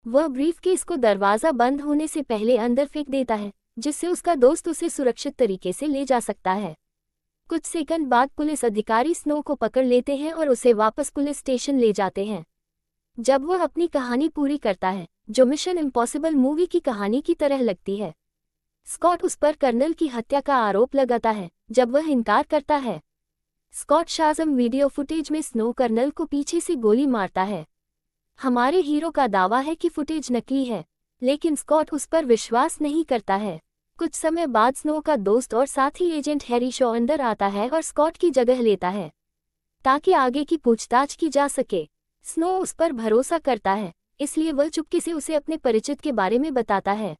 वह ब्रीफकेस को दरवाज़ा बंद होने से पहले अंदर फेंक देता है, जिससे उसका दोस्त उसे सुरक्षित तरीके से ले जा सकता है। कुछ सेकंड बाद पुलिस अधिकारी स्नो को पकड़ लेते हैं और उसे वापस पुलिस स्टेशन ले जाते हैं। जब वह अपनी कहानी पूरी करता है, जो मिशन इम्पॉसिबल मूवी की कहानी की तरह लगती है, स्कॉट उस पर कर्नल की हत्या का आरोप लगाता है। जब वह इनकार करता है, स्कॉट शाज़म वीडियो फुटेज में स्नो कर्नल को पीछे से गोली मारता है। हमारे हीरो का दावा है कि फुटेज नकली है, लेकिन स्कॉट उस पर विश्वास नहीं करता है। कुछ समय बाद स्नो का दोस्त और साथी एजेंट हैरी शॉ अंदर आता है और स्कॉट की जगह लेता है ताकि आगे की पूछताछ की जा सके। स्नो उस पर भरोसा करता है, इसलिए वह चुपके से उसे अपने परिचित के बारे में बताता है।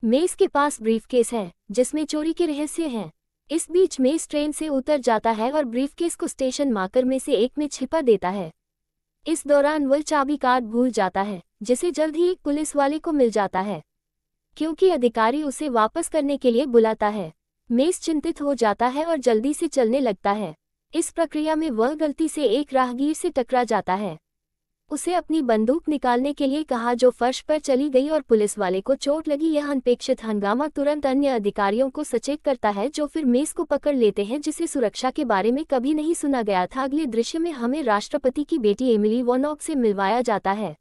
मेस के पास ब्रीफकेस है जिसमें चोरी के रहस्य हैं। इस बीच मेस ट्रेन से उतर जाता है और ब्रीफकेस को स्टेशन मार्कर में से एक में छिपा देता है। इस दौरान वह चाबी कार्ड भूल जाता है, जिसे जल्द ही एक पुलिस वाले को मिल जाता है, क्योंकि अधिकारी उसे वापस करने के लिए बुलाता है। मेस चिंतित हो जाता है और जल्दी से चलने लगता है। इस प्रक्रिया में वह गलती से एक राहगीर से टकरा जाता है। उसे अपनी बंदूक निकालने के लिए कहा जो फर्श पर चली गई और पुलिस वाले को चोट लगी। यह अनपेक्षित हंगामा तुरंत अन्य अधिकारियों को सचेत करता है, जो फिर मेस को पकड़ लेते हैं, जिसे सुरक्षा के बारे में कभी नहीं सुना गया था। अगले दृश्य में हमें राष्ट्रपति की बेटी एमिली वॉर्नॉक से मिलवाया जाता है,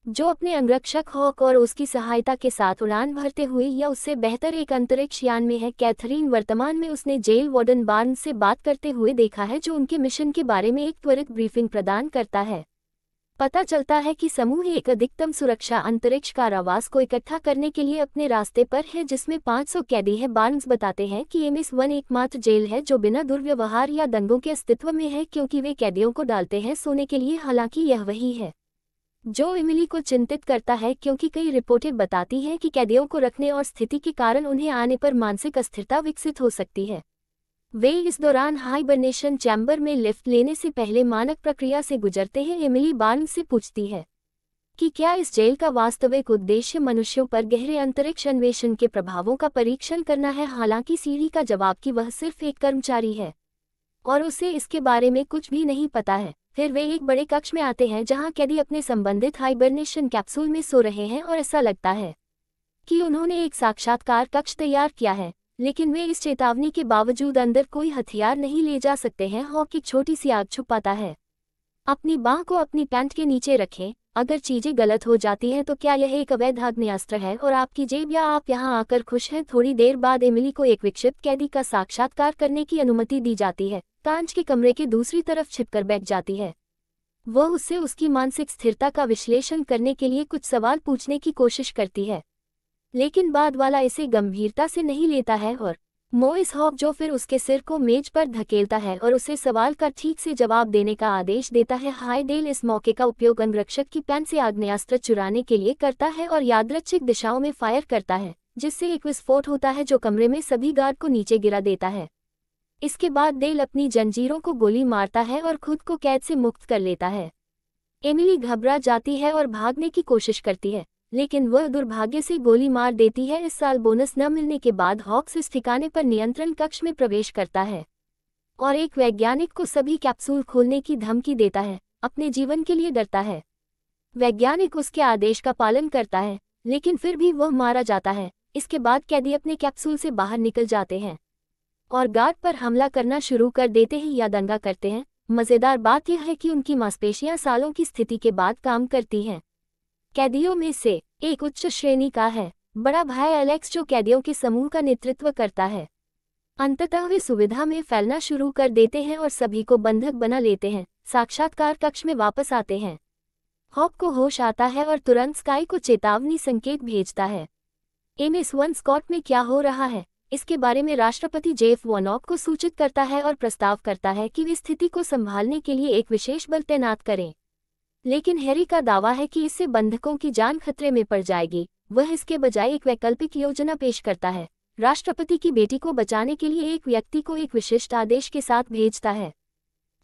जो अपने अंगरक्षक हॉक और उसकी सहायता के साथ उड़ान भरते हुए या उससे बेहतर एक अंतरिक्ष यान में है। कैथरीन वर्तमान में उसने जेल वार्डन बार्न्स से बात करते हुए देखा है, जो उनके मिशन के बारे में एक त्वरित ब्रीफिंग प्रदान करता है। पता चलता है कि समूह एक अधिकतम सुरक्षा अंतरिक्ष कारावास को इकट्ठा करने के लिए अपने रास्ते पर है, जिसमें 500 कैदी हैं। बार्न्स बताते हैं कि एमिस-1 एकमात्र जेल है जो बिना दुर्व्यवहार या दंगों के अस्तित्व में है, क्योंकि वे कैदियों को डालते हैं सोने के लिए। हालांकि यह वही है जो एमिली को चिंतित करता है, क्योंकि कई रिपोर्टें बताती हैं कि कैदियों को रखने और स्थिति के कारण उन्हें आने पर मानसिक अस्थिरता विकसित हो सकती है। वे इस दौरान हाइबरनेशन चैम्बर में लिफ्ट लेने से पहले मानक प्रक्रिया से गुजरते हैं। एमिली बार्न्स से पूछती है कि क्या इस जेल का वास्तविक उद्देश्य मनुष्यों पर गहरे अंतरिक्ष अन्वेषण के प्रभावों का परीक्षण करना है। हालांकि सीढ़ी का जवाब कि वह सिर्फ एक कर्मचारी है और उसे इसके बारे में कुछ भी नहीं पता है। फिर वे एक बड़े कक्ष में आते हैं जहां कैदी अपने संबंधित हाइबरनेशन कैप्सूल में सो रहे हैं और ऐसा लगता है कि उन्होंने एक साक्षात्कार कक्ष तैयार किया है, लेकिन वे इस चेतावनी के बावजूद अंदर कोई हथियार नहीं ले जा सकते हैं। हॉक एक छोटी सी आग छुपाता है। अपनी बांह को अपनी पैंट के नीचे रखें। अगर चीजें गलत हो जाती हैं तो क्या यह एक अवैध आग्नेयास्त्र है और आपकी जेब, या आप यहां आकर खुश हैं? थोड़ी देर बाद एमिली को एक विक्षिप्त कैदी का साक्षात्कार करने की अनुमति दी जाती है। कांच के कमरे के दूसरी तरफ छिपकर बैठ जाती है। वह उससे उसकी मानसिक स्थिरता का विश्लेषण करने के लिए कुछ सवाल पूछने की कोशिश करती है, लेकिन बाद वाला इसे गंभीरता से नहीं लेता है और मोइस हॉक, जो फिर उसके सिर को मेज पर धकेलता है और उसे सवाल का ठीक से जवाब देने का आदेश देता है। हाइडेल इस मौके का उपयोग अंगरक्षक की पैंट से आग्नेयास्त्र चुराने के लिए करता है और यादृच्छिक दिशाओं में फायर करता है, जिससे एक विस्फोट होता है जो कमरे में सभी गार्ड को नीचे गिरा देता है। इसके बाद डेल अपनी जंजीरों को गोली मारता है और खुद को कैद से मुक्त कर लेता है। एमिली घबरा जाती है और भागने की कोशिश करती है, लेकिन वह दुर्भाग्य से गोली मार देती है। इस साल बोनस न मिलने के बाद हॉक्स इस ठिकाने पर नियंत्रण कक्ष में प्रवेश करता है और एक वैज्ञानिक को सभी कैप्सूल खोलने की धमकी देता है। अपने जीवन के लिए डरता है। वैज्ञानिक उसके आदेश का पालन करता है, लेकिन फिर भी वह मारा जाता है। इसके बाद कैदी अपने कैप्सूल से बाहर निकल जाते हैं और गार्ड पर हमला करना शुरू कर देते हैं या दंगा करते हैं। मज़ेदार बात यह है कि उनकी मांसपेशियां सालों की स्थिति के बाद काम करती हैं। कैदियों में से एक उच्च श्रेणी का है, बड़ा भाई एलेक्स, जो कैदियों के समूह का नेतृत्व करता है। अंततः वे सुविधा में फैलना शुरू कर देते हैं और सभी को बंधक बना लेते हैं। साक्षात्कार कक्ष में वापस आते हैं। हॉक को होश आता है और तुरंत स्काई को चेतावनी संकेत भेजता है। एमिस-1 स्कॉट में क्या हो रहा है, इसके बारे में राष्ट्रपति जेफ वॉर्नॉक को सूचित करता है और प्रस्ताव करता है कि वे स्थिति को संभालने के लिए एक विशेष बल तैनात करें। लेकिन हैरी का दावा है कि इससे बंधकों की जान खतरे में पड़ जाएगी। वह इसके बजाय एक वैकल्पिक योजना पेश करता है। राष्ट्रपति की बेटी को बचाने के लिए एक व्यक्ति को एक विशिष्ट आदेश के साथ भेजता है।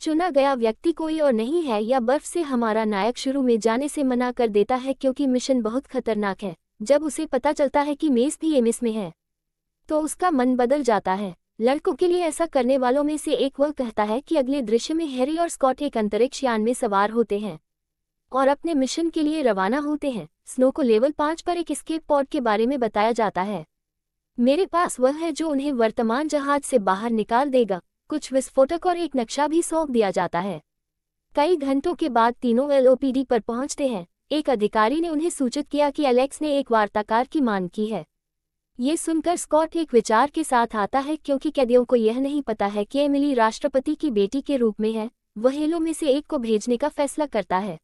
चुना गया व्यक्ति कोई और नहीं है, या बर्फ से हमारा नायक शुरू में जाने से मना कर देता है क्योंकि मिशन बहुत खतरनाक है। जब उसे पता चलता है कि मेस भी एमिस में है तो उसका मन बदल जाता है। लड़कों के लिए ऐसा करने वालों में से एक वह कहता है कि अगले दृश्य में हैरी और स्कॉट एक अंतरिक्ष यान में सवार होते हैं। और अपने मिशन के लिए रवाना होते हैं। स्नो को लेवल 5 पर एक एस्केप पॉड के बारे में बताया जाता है। मेरे पास वह है जो उन्हें वर्तमान जहाज से बाहर निकाल देगा। कुछ विस्फोटक और एक नक्शा भी सौंप दिया जाता है। कई घंटों के बाद तीनों एलओपीडी पर पहुंचते हैं। एक अधिकारी ने उन्हें सूचित किया कि एलेक्स ने एक वार्ताकार की मांग की है। ये सुनकर स्कॉट एक विचार के साथ आता है, क्योंकि कैदियों को यह नहीं पता है कि एमिली राष्ट्रपति की बेटी के रूप में है। वह हेलो में से एक को भेजने का फैसला करता है।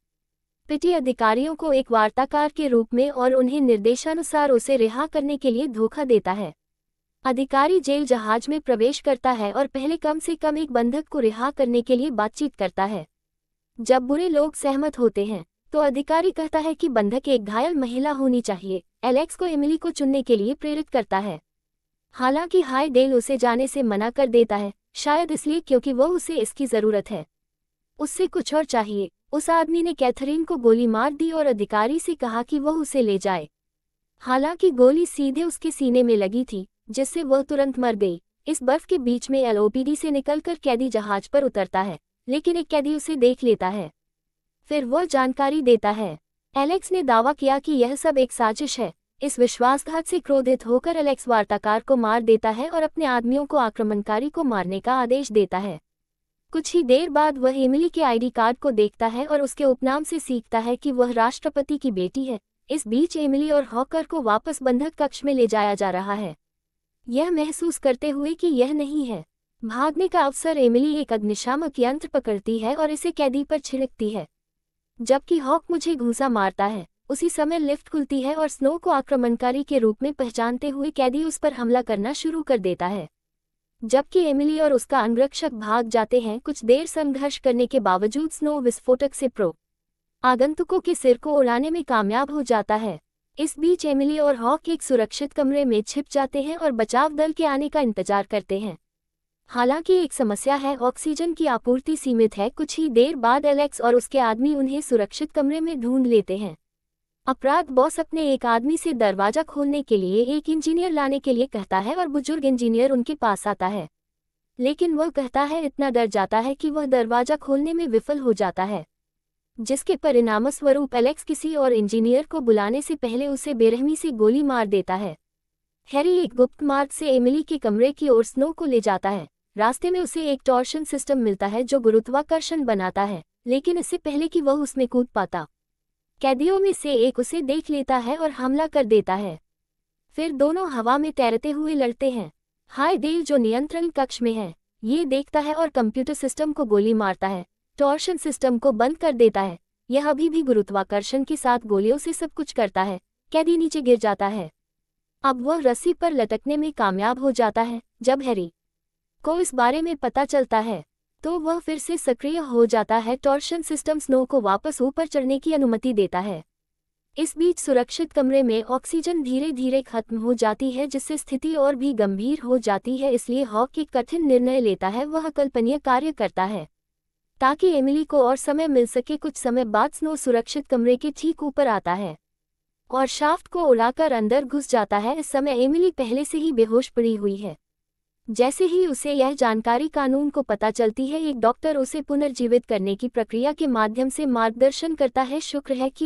पिटी अधिकारियों को एक वार्ताकार के रूप में और उन्हें निर्देशानुसार उसे रिहा करने के लिए धोखा देता है। अधिकारी जेल जहाज में प्रवेश करता है और पहले कम से कम एक बंधक को रिहा करने के लिए बातचीत करता है। जब बुरे लोग सहमत होते हैं तो अधिकारी कहता है कि बंधक एक घायल महिला होनी चाहिए। एलेक्स को एमिली को चुनने के लिए प्रेरित करता है। हालांकि हाईडेल उसे जाने से मना कर देता है, शायद इसलिए क्योंकि वह उसे इसकी जरूरत है। उससे कुछ और चाहिए। उस आदमी ने कैथरीन को गोली मार दी और अधिकारी से कहा कि वह उसे ले जाए। हालांकि गोली सीधे उसके सीने में लगी थी, जिससे वह तुरंत मर गई। इस बर्फ के बीच में एलओपीडी से निकलकर कैदी जहाज पर उतरता है, लेकिन एक कैदी उसे देख लेता है। फिर वह जानकारी देता है। एलेक्स ने दावा किया कि यह सब एक साजिश है। इस विश्वासघात से क्रोधित होकर एलेक्स वार्ताकार को मार देता है और अपने आदमियों को आक्रमणकारी को मारने का आदेश देता है। कुछ ही देर बाद वह एमिली के आईडी कार्ड को देखता है और उसके उपनाम से सीखता है कि वह राष्ट्रपति की बेटी है। इस बीच एमिली और हॉकर को वापस बंधक कक्ष में ले जाया जा रहा है, यह महसूस करते हुए कि यह नहीं है। भागने का अवसर एमिली एक अग्निशामक यंत्र पकड़ती है और इसे कैदी पर छिड़कती है, जबकि हॉक मुझे घूंसा मारता है। उसी समय लिफ्ट खुलती है और स्नो को आक्रमणकारी के रूप में पहचानते हुए कैदी उस पर हमला करना शुरू कर देता है, जबकि एमिली और उसका अंगरक्षक भाग जाते हैं। कुछ देर संघर्ष करने के बावजूद स्नो विस्फोटक से आगंतुकों के सिर को उड़ाने में कामयाब हो जाता है। इस बीच एमिली और हॉक एक सुरक्षित कमरे में छिप जाते हैं और बचाव दल के आने का इंतजार करते हैं। हालांकि एक समस्या है, ऑक्सीजन की आपूर्ति सीमित है। कुछ ही देर बाद एलेक्स और उसके आदमी उन्हें सुरक्षित कमरे में ढूंढ लेते हैं। अपराध बॉस अपने एक आदमी से दरवाजा खोलने के लिए एक इंजीनियर लाने के लिए कहता है और बुजुर्ग इंजीनियर उनके पास आता है, लेकिन वह कहता है इतना डर जाता है कि वह दरवाजा खोलने में विफल हो जाता है, जिसके परिणामस्वरूप एलेक्स किसी और इंजीनियर को बुलाने से पहले उसे बेरहमी से गोली मार देता है। हैरी एक गुप्त मार्ग से एमिली के कमरे की ओर स्नो को ले जाता है। रास्ते में उसे एक टॉर्शन सिस्टम मिलता है जो गुरुत्वाकर्षण बनाता है, लेकिन इससे पहले कि वह उसमें कूद पाता, कैदियों में से एक उसे देख लेता है और हमला कर देता है। फिर दोनों हवा में तैरते हुए लड़ते हैं। हाईडेल जो नियंत्रण कक्ष में है, ये देखता है और कंप्यूटर सिस्टम को गोली मारता है, टॉर्शन सिस्टम को बंद कर देता है। यह अभी भी गुरुत्वाकर्षण के साथ गोलियों से सब कुछ करता है। कैदी नीचे गिर जाता है। अब वह रस्सी पर लटकने में कामयाब हो जाता है। जब हैरी को इस बारे में पता चलता है तो वह फिर से सक्रिय हो जाता है। टॉर्शन सिस्टम स्नो को वापस ऊपर चढ़ने की अनुमति देता है। इस बीच सुरक्षित कमरे में ऑक्सीजन धीरे धीरे खत्म हो जाती है, जिससे स्थिति और भी गंभीर हो जाती है। इसलिए हॉक एक कठिन निर्णय लेता है। वह अकल्पनीय कार्य करता है ताकि एमिली को और समय मिल सके। कुछ समय बाद स्नो सुरक्षित कमरे के ठीक ऊपर आता है और शाफ्ट को उड़ाकर अंदर घुस जाता है। इस समय एमिली पहले से ही बेहोश पड़ी हुई है। जैसे ही उसे यह जानकारी कानून को पता चलती है, एक डॉक्टर उसे पुनर्जीवित करने की प्रक्रिया के माध्यम से मार्गदर्शन करता है। शुक्र है कि